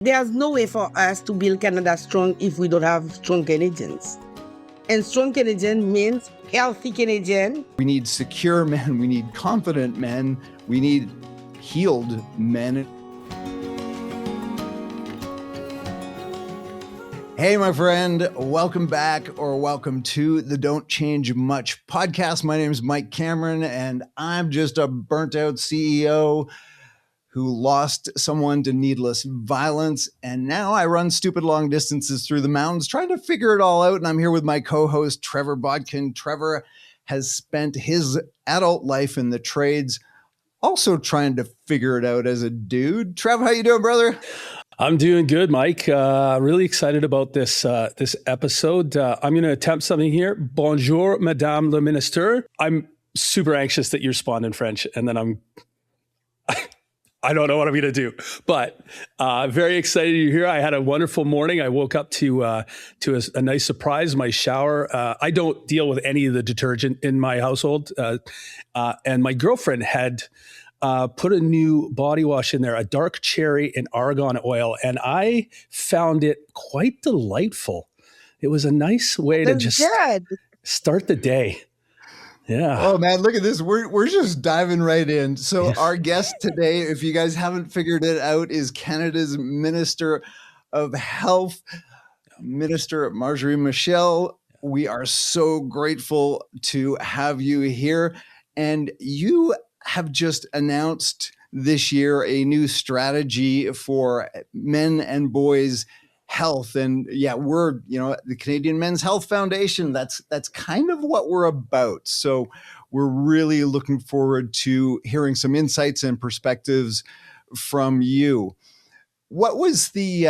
There's no way for us to build Canada strong if we don't have strong Canadians. And strong Canadian means healthy Canadian. We need secure men. We need confident men. We need healed men. Hey, my friend, welcome back or welcome to the Don't Change Much podcast. My name is Mike Cameron, and I'm just a burnt out CEO who lost someone to needless violence. And now I run stupid long distances through the mountains trying to figure it all out. And I'm here with my co-host, Trevor Botkin. Trevor has spent his adult life in the trades, also trying to figure it out as a dude. Trev, how you doing, brother? I'm doing good, Mike. Really excited about this episode. I'm going to attempt something here. Bonjour, Madame le Minister. I'm super anxious that you respond in French, and then I don't know what I'm going to do, but very excited you're here. I had a wonderful morning. I woke up to a nice surprise. My shower. I don't deal with any of the detergent in my household, and my girlfriend had put a new body wash in there, a dark cherry and argan oil, and I found it quite delightful. It was a nice way to just start the day. Yeah. Oh man, look at this. We're just diving right in. So our guest today, if you guys haven't figured it out, is Canada's Minister of Health, Minister Marjorie Michel. We are so grateful to have you here. And you have just announced this year a new strategy for men and boys health. And yeah, we're, the Canadian Men's Health Foundation. That's kind of what we're about. So we're really looking forward to hearing some insights and perspectives from you. What was the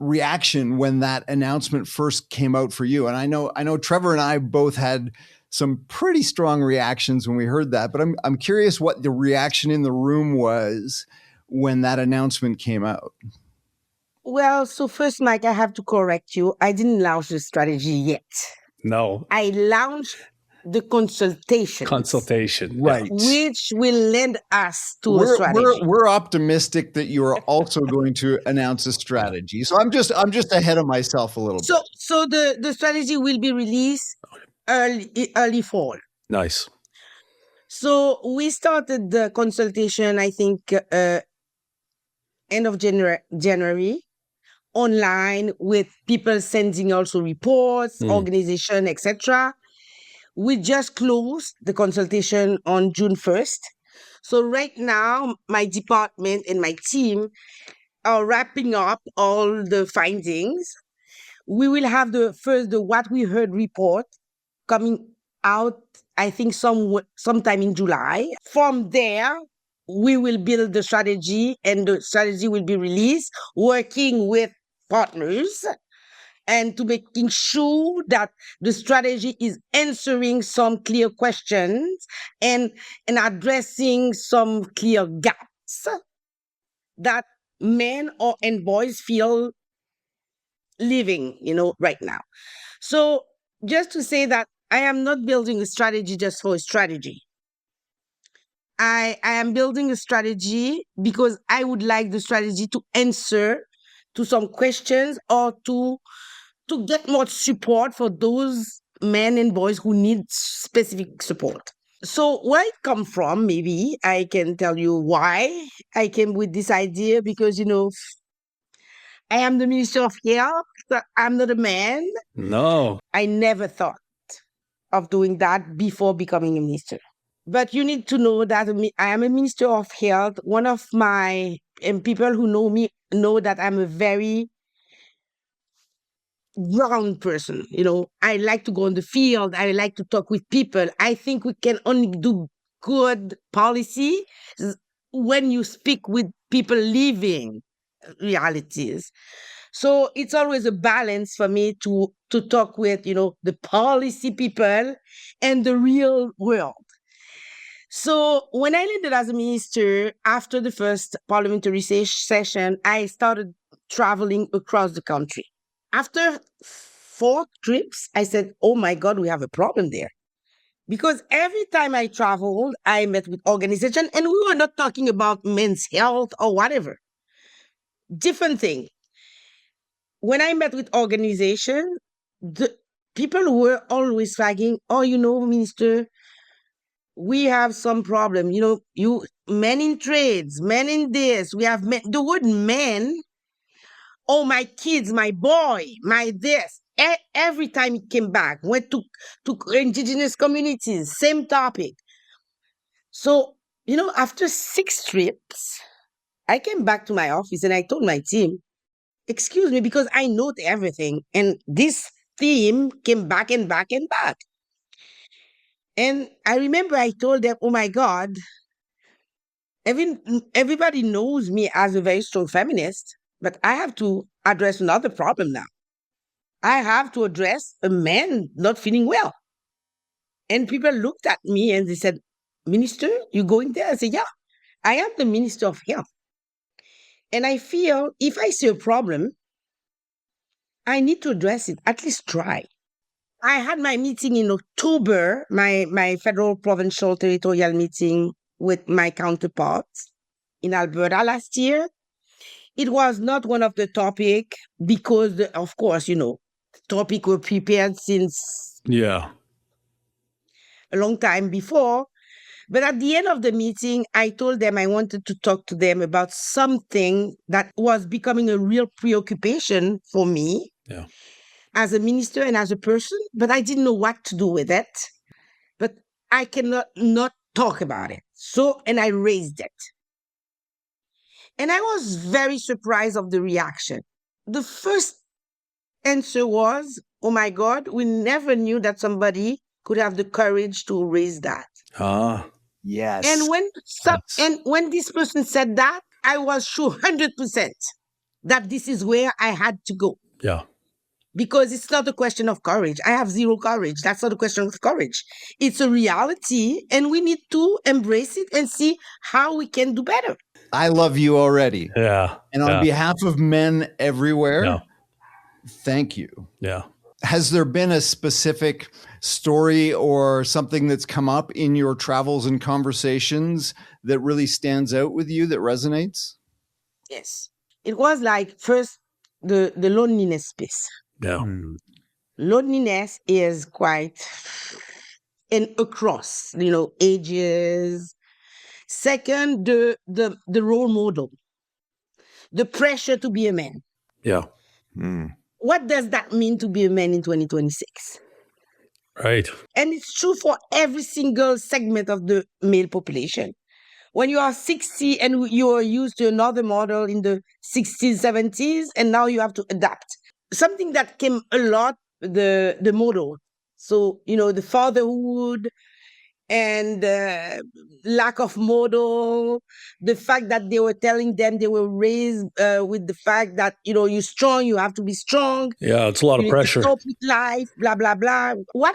reaction when that announcement first came out for you? And I know Trevor and I both had some pretty strong reactions when we heard that, but I'm curious what the reaction in the room was when that announcement came out. Well, so first, Mike, I have to correct you. I didn't launch the strategy yet. No. I launched the consultation. Right. Which will lend us to a strategy. We're optimistic that you are also going to announce a strategy. So I'm just ahead of myself a little bit. So the strategy will be released early fall. Nice. So we started the consultation, I think, end of January, online, with people sending also reports, organization, etc. We just closed the consultation on June 1st. So right now, my department and my team are wrapping up all the findings. We will have the What We Heard report coming out, I think, sometime in July. From there, we will build the strategy, and the strategy will be released, working with partners and to making sure that the strategy is answering some clear questions and addressing some clear gaps that men and boys feel living, right now. So just to say that I am not building a strategy just for a strategy. I am building a strategy because I would like the strategy to answer to some questions or to get more support for those men and boys who need specific support. So where it come from, maybe I can tell you why I came with this idea, because, I am the Minister of Health. I'm not a man. No. I never thought of doing that before becoming a minister. But you need to know that I am a Minister of Health. One of and people who know me know that I'm a very ground person. I like to go on the field. I like to talk with people. I think we can only do good policy when you speak with people living realities. So it's always a balance for me to talk with, the policy people and the real world. So when I landed as a minister, after the first parliamentary session, I started traveling across the country. After 4 trips, I said, oh my God, we have a problem there. Because every time I traveled, I met with organizations, and we were not talking about men's health or whatever. different thing. When I met with organization, the people were always flagging, oh, Minister, we have some problem. You men in trades, men in this. We have men. The word men, oh, my kids, my boy, my this. Every time it came back, went to Indigenous communities, same topic. So, after 6 trips, I came back to my office and I told my team, excuse me, because I note everything. And this theme came back and back and back. And I remember I told them, oh my God, everybody knows me as a very strong feminist, but I have to address another problem now. I have to address a man not feeling well. And people looked at me and they said, Minister, you going there? I said, yeah, I am the Minister of Health. And I feel if I see a problem, I need to address it, at least try. I had my meeting in October, my federal, provincial, territorial meeting with my counterparts in Alberta last year. It was not one of the topic because, of course, topic were prepared since a long time before. But at the end of the meeting, I told them I wanted to talk to them about something that was becoming a real preoccupation for me as a minister and as a person, but I didn't know what to do with it. But I cannot not talk about it. So, and I raised it. And I was very surprised of the reaction. The first answer was, oh my God, we never knew that somebody could have the courage to raise that. Yes. And when this person said that, I was sure 100% that this is where I had to go. Yeah. Because it's not a question of courage. I have zero courage. That's not a question of courage. It's a reality, and we need to embrace it and see how we can do better. I love you already. Yeah. And on behalf of men everywhere, thank you. Yeah. Has there been a specific story or something that's come up in your travels and conversations that really stands out with you, that resonates? Yes. It was like first the loneliness piece. Yeah. Loneliness is quite across, ages. Second, the role model, the pressure to be a man. Yeah. What does that mean to be a man in 2026? Right. And it's true for every single segment of the male population. When you are 60 and you are used to another model in the 60s, 70s, and now you have to adapt. Something that came a lot, the model. So, the fatherhood and lack of model, the fact that they were telling them they were raised with the fact that, you're strong, you have to be strong. Yeah, it's a lot of pressure. Cope with life, blah, blah, blah. What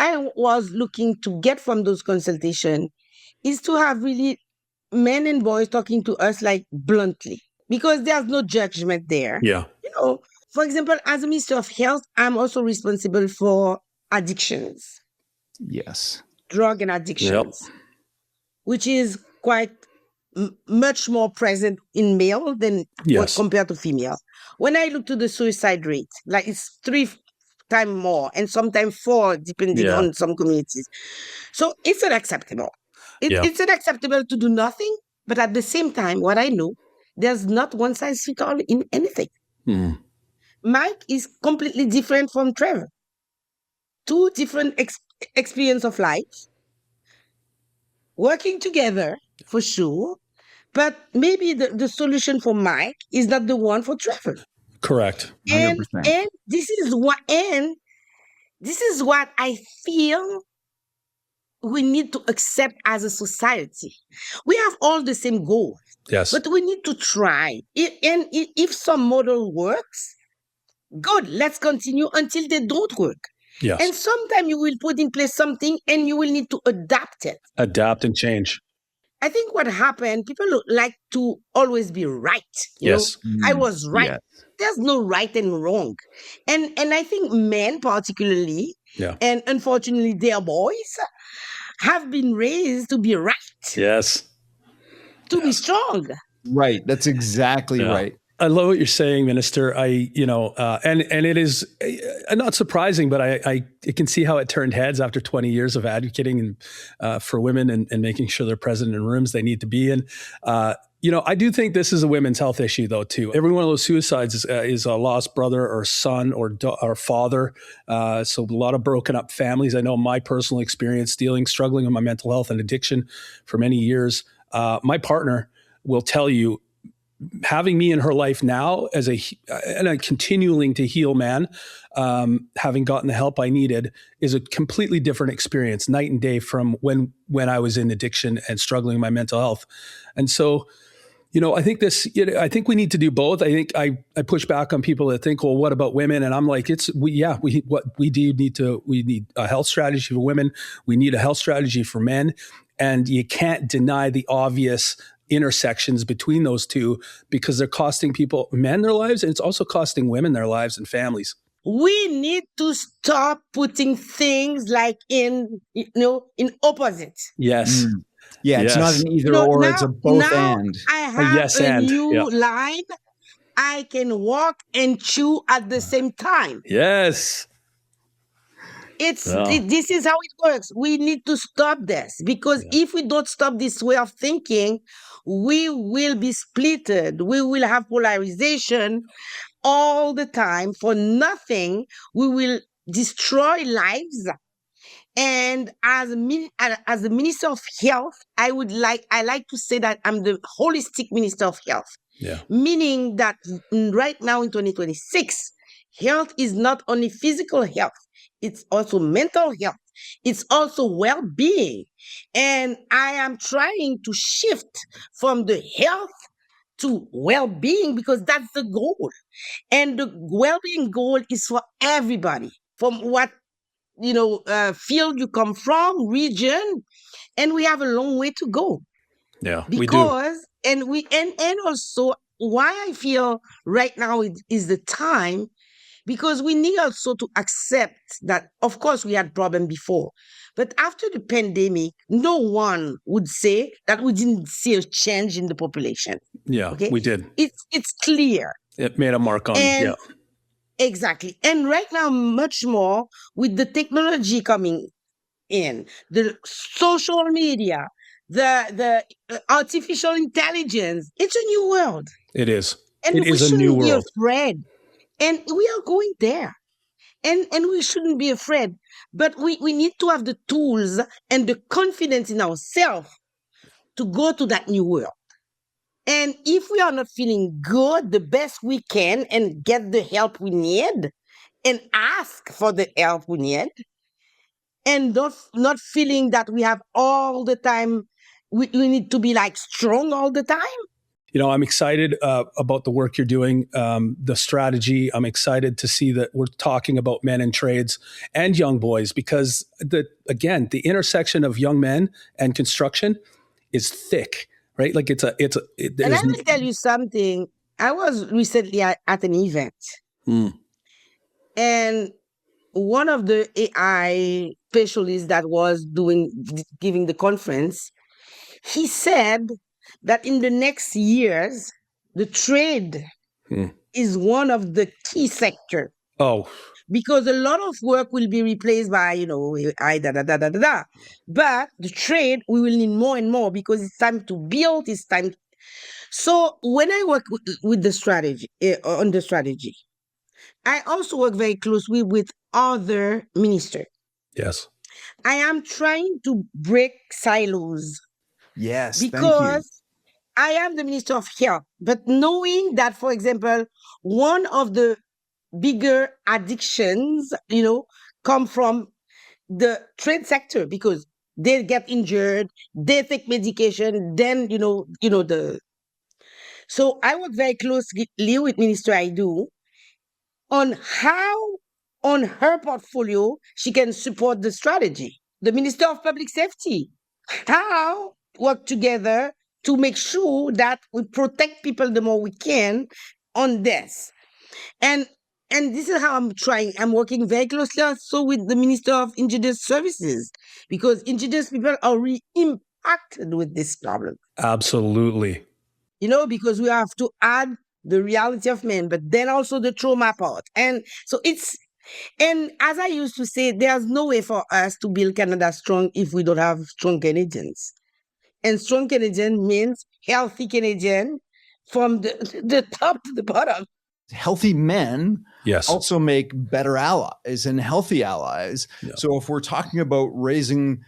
I was looking to get from those consultations is to have really men and boys talking to us like bluntly, because there's no judgment there. Yeah. For example, as a Minister of Health, I'm also responsible for addictions. Yes. Drug and addictions, which is quite much more present in male than compared to female. When I look to the suicide rate, like it's 3 times more and sometimes 4, depending on some communities. So it's unacceptable. It's unacceptable to do nothing, but at the same time, what I know, there's not one size fits all in anything. Mike is completely different from Trevor. 2 different experience of life, working together for sure, but maybe the solution for Mike is not the one for Trevor. Correct. 100%. And this is what I feel we need to accept as a society. We have all the same goals. Yes. But we need to try. If some model works, good, let's continue until they don't work. Yes. And sometimes you will put in place something and you will need to adapt it. Adapt and change. I think what happened, people like to always be right. You know, I was right. Yes. There's no right and wrong. And I think men particularly, and unfortunately their boys, have been raised to be right. Yes. To be strong. Right. That's exactly right. I love what you're saying, Minister. And it is not surprising, but I can see how it turned heads after 20 years of advocating for women and making sure they're present in rooms they need to be in. I do think this is a women's health issue, though, too. Every one of those suicides is a lost brother or son or father. So a lot of broken up families. I know my personal experience struggling with my mental health and addiction for many years. My partner will tell you, having me in her life now as a continuing to heal man, having gotten the help I needed, is a completely different experience, night and day from when I was in addiction and struggling with my mental health. And so, I think I think we need to do both. I think I push back on people that think, well, what about women? And I'm like, we need a health strategy for women. We need a health strategy for men. And you can't deny the obvious intersections between those two, because they're costing men their lives, and it's also costing women their lives and families. We need to stop putting things like in opposites. Yes. Yeah, it's not an either or, it's a both and. I have a new line. I can walk and chew at the same time. Yes. This is how it works. We need to stop this, because if we don't stop this way of thinking, we will be splitted. We will have polarization all the time for nothing. We will destroy lives. And as a Minister of Health, I like to say that I'm the holistic Minister of Health. Yeah. Meaning that right now in 2026, health is not only physical health, it's also mental health. It's also well-being. And I am trying to shift from the health to well-being, because that's the goal. And the well-being goal is for everybody, from what field you come from, region, and we have a long way to go. Yeah, because, we do. And also why I feel right now is the time, because we need also to accept that, of course, we had problem before, but after the pandemic, no one would say that we didn't see a change in the population. Yeah, okay? We did. It's clear. It made a mark on. Exactly. And right now, much more with the technology coming in, the social media, the artificial intelligence. It's a new world. It is. And it is a new world. We shouldn't be afraid. And we are going there. And we shouldn't be afraid. But we need to have the tools and the confidence in ourselves to go to that new world. And if we are not feeling good, the best we can, and get the help we need, and ask for the help we need, and not feeling that we have all the time, we need to be like strong all the time. I'm excited about the work you're doing, the strategy. I'm excited to see that we're talking about men in trades and young boys, because the intersection of young men and construction is thick. Right? Like and I will tell you something. I was recently at an event, and one of the AI specialists that was giving the conference, he said that in the next years, the trade is one of the key sectors. Oh. Because a lot of work will be replaced by, AI, But the trade, we will need more and more, because it's time to build, it's time. So when I work with the strategy, on the strategy, I also work very closely with other ministers. Yes. I am trying to break silos. Yes, because I am the Minister of Health, but knowing that, for example, one of the bigger addictions, come from the trade sector, because they get injured, they take medication, then, So I work very closely with Minister Aidu on how, on her portfolio, she can support the strategy. The Minister of Public Safety, how work together to make sure that we protect people the more we can on this. And this is how I'm trying. I'm working very closely also with the Minister of Indigenous Services, because Indigenous people are really impacted with this problem. Absolutely. Because we have to add the reality of men, but then also the trauma part. And so and as I used to say, there's no way for us to build Canada strong if we don't have strong Canadians. And strong Canadian means healthy Canadian from the top to the bottom. Healthy men Yes. also make better allies and healthy allies. Yeah. So if we're talking about raising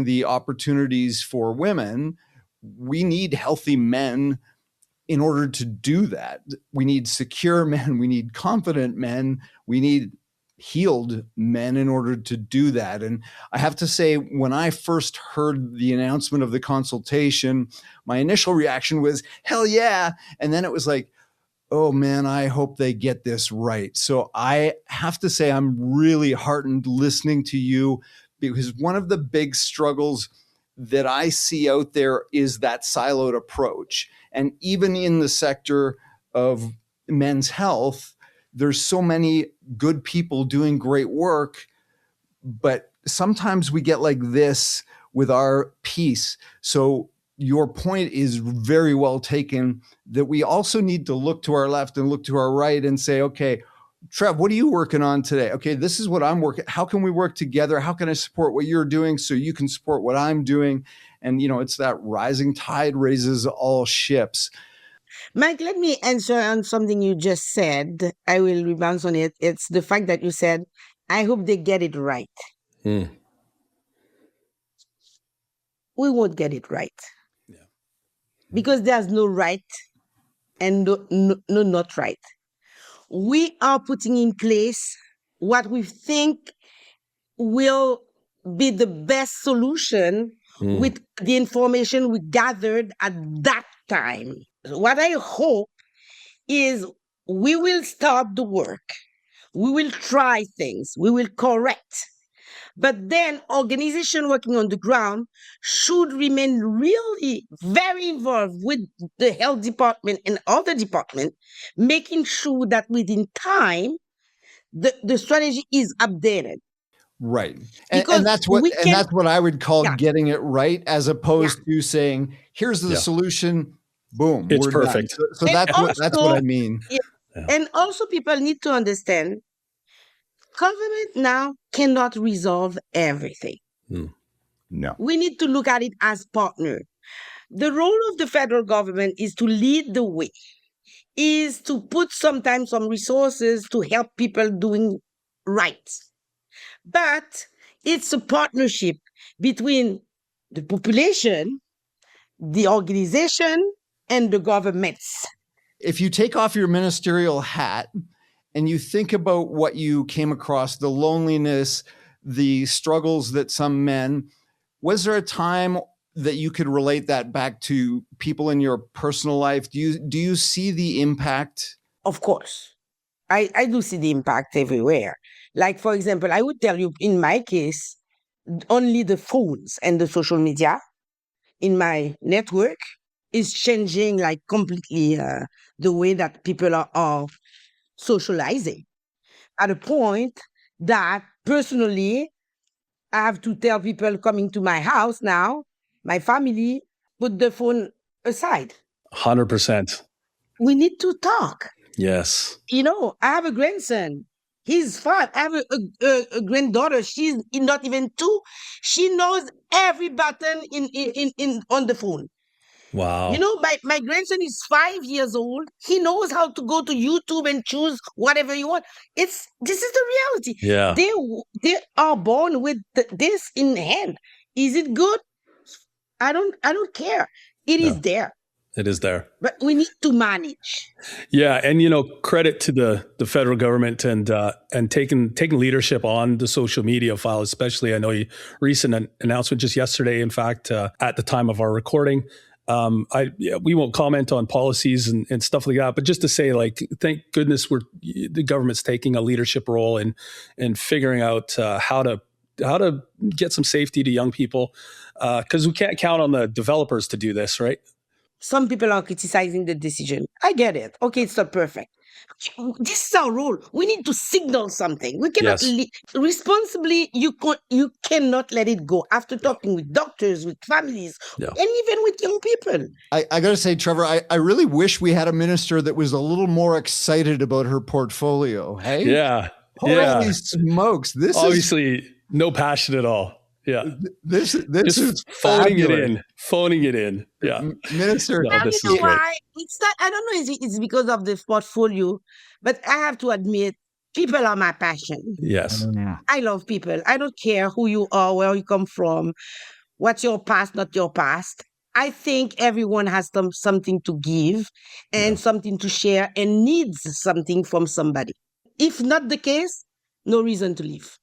the opportunities for women, we need healthy men in order to do that. We need secure men, we need confident men, we need healed men in order to do that. And I have to say, when I first heard the announcement of the consultation, my initial reaction was, hell yeah. And then it was like, oh man, I hope they get this right. So I have to say, I'm really heartened listening to you, because one of the big struggles that I see out there is that siloed approach. And even in the sector of men's health, there's so many good people doing great work, but sometimes we get like this with our piece. So your point is very well taken, that we also need to look to our left and look to our right and say, okay, Trev, what are you working on today? Okay, this is what I'm working. How can we work together? How can I support what you're doing so you can support what I'm doing? And, it's that rising tide raises all ships. Mike, let me answer on something you just said. I will rebound on it. It's the fact that you said, I hope they get it right. Mm. We won't get it right. Yeah. Because there's no right and no not right. We are putting in place what we think will be the best solution with the information we gathered at that time. What I hope is we will start the work. We will try things. We will correct. But then organization working on the ground should remain really very involved with the health department and other departments, making sure that within time, the strategy is updated. Right. Because And that's what I would call getting it right, as opposed to saying, here's the solution, boom, it's we're perfect. done. So that's what I mean. Yeah. And also people need to understand government now cannot resolve everything. No. We need to look at it as partner. The role of the federal government is to lead the way, is to put sometimes some resources to help people doing right. But it's a partnership between the population, the organization, and the governments. If you take off your ministerial hat and you think about what you came across, the loneliness, the struggles that some men, was there a time that you could relate that back to people in your personal life? Do you see the impact? Of course. I do see the impact everywhere. Like, for example, I would tell you, in my case, only the phones and the social media in my network is changing like completely the way that people are socializing, at a point that personally I have to tell people coming to my house now, my family, put the phone aside. 100%. We need to talk. Yes. I have a grandson. He's 5. I have a granddaughter. She's not even 2. She knows every button in on the phone. Wow. My grandson is 5 years old. He knows how to go to YouTube and choose whatever you want. This is the reality. Yeah. They are born with this in hand. Is it good? I don't care. It is there. It is there. But we need to manage. Yeah, and credit to the federal government and taking leadership on the social media file, especially. I know you recent announcement just yesterday, in fact, at the time of our recording. We won't comment on policies and stuff like that, but just to say, like, thank goodness the government's taking a leadership role in figuring out how to get some safety to young people, because we can't count on the developers to do this, right? some people are criticizing the decision. I get it. Okay, it's not perfect. This is our role. We need to signal something. We cannot responsibly. You cannot let it go. After talking with doctors, with families, and even with young people. I got to say, Trevor, I really wish we had a minister that was a little more excited about her portfolio. Hey, yeah, holy smokes! This obviously no passion at all. Yeah, this just is phoning fabulous. Phoning it in. Yeah, Minister. No, this You know is great. why? It's not. I don't know if it's because of the portfolio, but I have to admit, people are my passion. Yes, I love people. I don't care who you are, where you come from, what's your past, not your past. I think everyone has something to give and something to share and needs something from somebody. If not the case, no reason to live.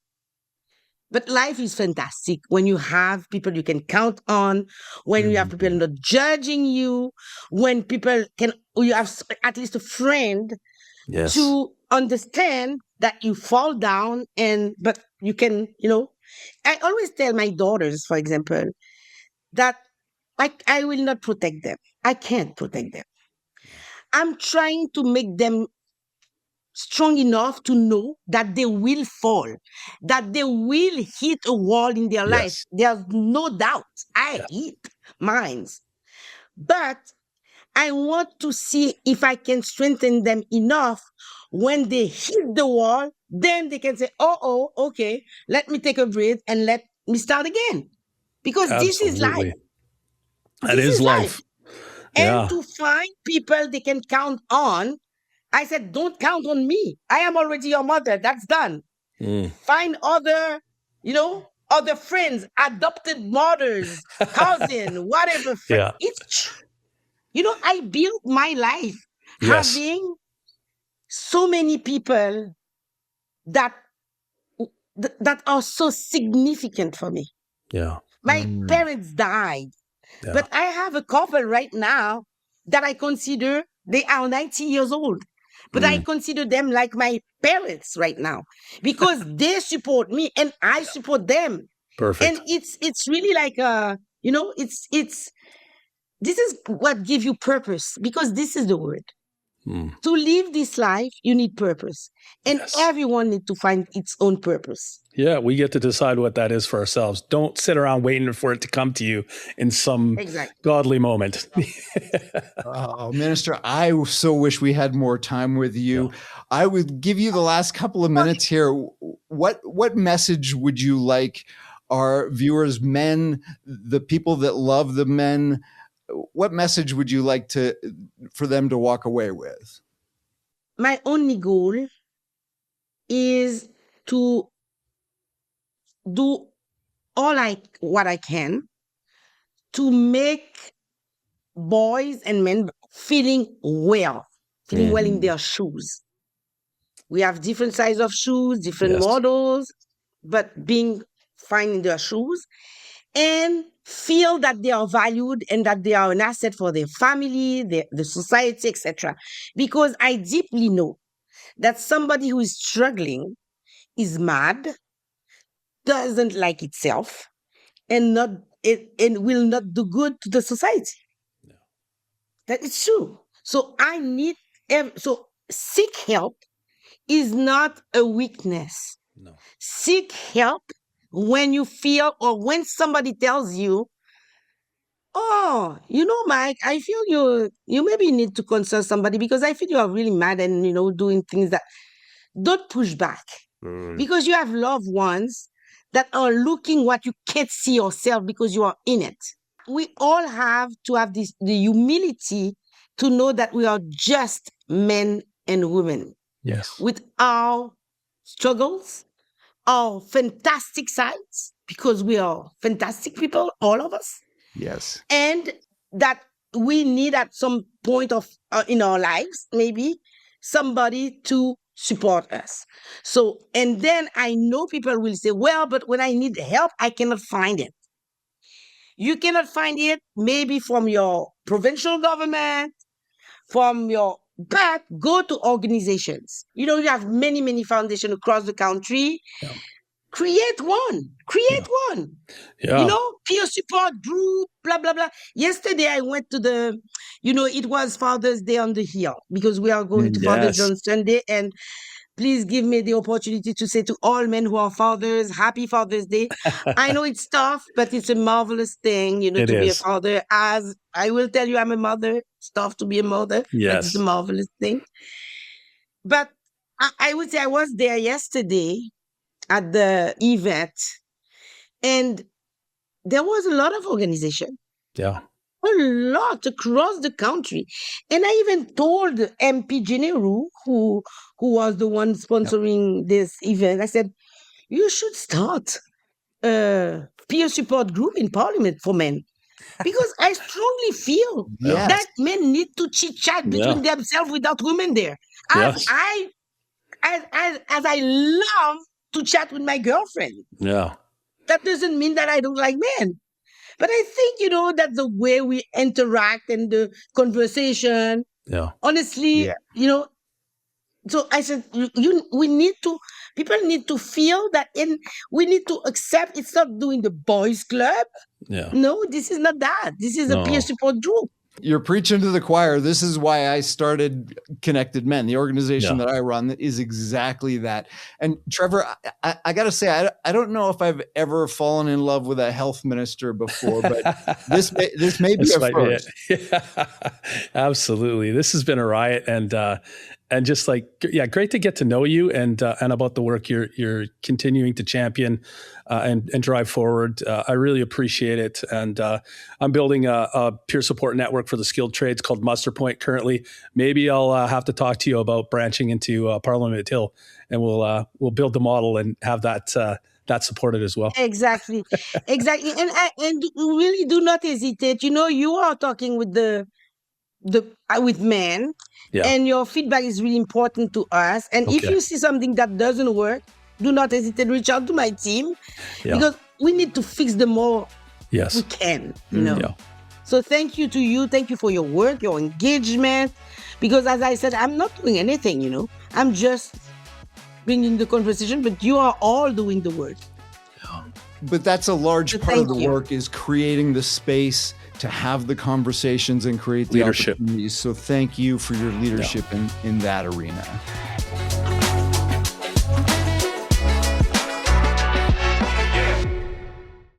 But life is fantastic when you have people you can count on, when you have people not judging you, when you have at least a friend to understand that you fall down but you can, I always tell my daughters, for example, that I will not protect them. I can't protect them. I'm trying to make them strong enough to know that they will fall, that they will hit a wall in their life. There's no doubt. I hit mines. But I want to see if I can strengthen them enough when they hit the wall, then they can say, oh, okay, let me take a breath and let me start again. Because this is life. That is life. And to find people they can count on, I said, don't count on me. I am already your mother. That's done. Find other, other friends, adopted mothers, cousin, whatever. It's I built my life having so many people that are so significant for me. Yeah. My parents died, but I have a couple right now that I consider they are 90 years old. But I consider them like my parents right now because they support me and I support them. Perfect. And it's really like this is what gives you purpose, because this is the word. To live this life, you need purpose. And everyone needs to find its own purpose. Yeah, we get to decide what that is for ourselves. Don't sit around waiting for it to come to you in some godly moment. Oh, Minister, I so wish we had more time with you. Yeah. I would give you the last couple of minutes here. What message would you like our viewers, men, the people that love the men, what message would you like for them to walk away with? My only goal is to do what I can to make boys and men feeling well in their shoes. We have different sizes of shoes, different models, but being fine in their shoes and feel that they are valued and that they are an asset for their family, the society, etc. Because I deeply know that somebody who is struggling is mad, doesn't like itself, and will not do good to the society. No. That is true. So seek help is not a weakness. No. Seek help when you feel or when somebody tells you, oh, Mike, I feel you maybe need to consult somebody because I feel you are really mad and, doing things that don't push back. Because you have loved ones that are looking what you can't see yourself because you are in it. We all have to have the humility to know that we are just men and women. Yes. With our struggles, our fantastic sides, because we are fantastic people, all of us. Yes. And that we need at some point in our lives, maybe, somebody to support us. So, and then I know people will say, well, but when I need help, I cannot find it. You cannot find it maybe from your provincial government, but go to organizations. You have many, many foundations across the country. Yeah. create one. Create one. Yeah. Peer support group, blah, blah, blah. Yesterday, I went to it was Father's Day on the Hill because we are going to Father's Day Yes. on Sunday. And please give me the opportunity to say to all men who are fathers, happy Father's Day. I know it's tough, but it's a marvelous thing, It to be a is. father. As I will tell you, I'm a mother. It's tough to be a mother, but it's a Yes. marvelous thing. But I would say I was there yesterday at the event, and there was a lot of organization, Yeah. a lot across the country. And I even told MP Generu, who was the one sponsoring this event, I said, you should start a peer support group in Parliament for men. Because I strongly feel Yes. that men need to chit-chat between themselves without women there. As Yes. as I love to chat with my girlfriend. Yeah. That doesn't mean that I don't like men. But I think, that the way we interact and the conversation, Yeah. honestly, so I said, people need to feel that, and we need to accept it's not doing the boys club. Yeah. No, this is not that. This is a peer support group. You're preaching to the choir. This is why I started Connected Men. The organization that I run is exactly that. And Trevor, I got to say, I don't know if I've ever fallen in love with a health minister before, but this may be a first. Yeah, absolutely. This has been a riot, and just great to get to know you and about the work you're continuing to champion and drive forward. I really appreciate it. And I'm building a peer support network for the skilled trades called Muster Point currently. Maybe I'll have to talk to you about branching into Parliament Hill, and we'll build the model and have that supported as well. Exactly. And really do not hesitate. You are talking with with men, and your feedback is really important to us. And if you see something that doesn't work, do not hesitate to reach out to my team, because we need to fix the more we can, So thank you to you. Thank you for your work, your engagement, because as I said, I'm not doing anything, I'm just bringing the conversation, but you are all doing the work. But that's a large part of the work, is creating the space to have the conversations and create the opportunities. So thank you for your leadership in that arena.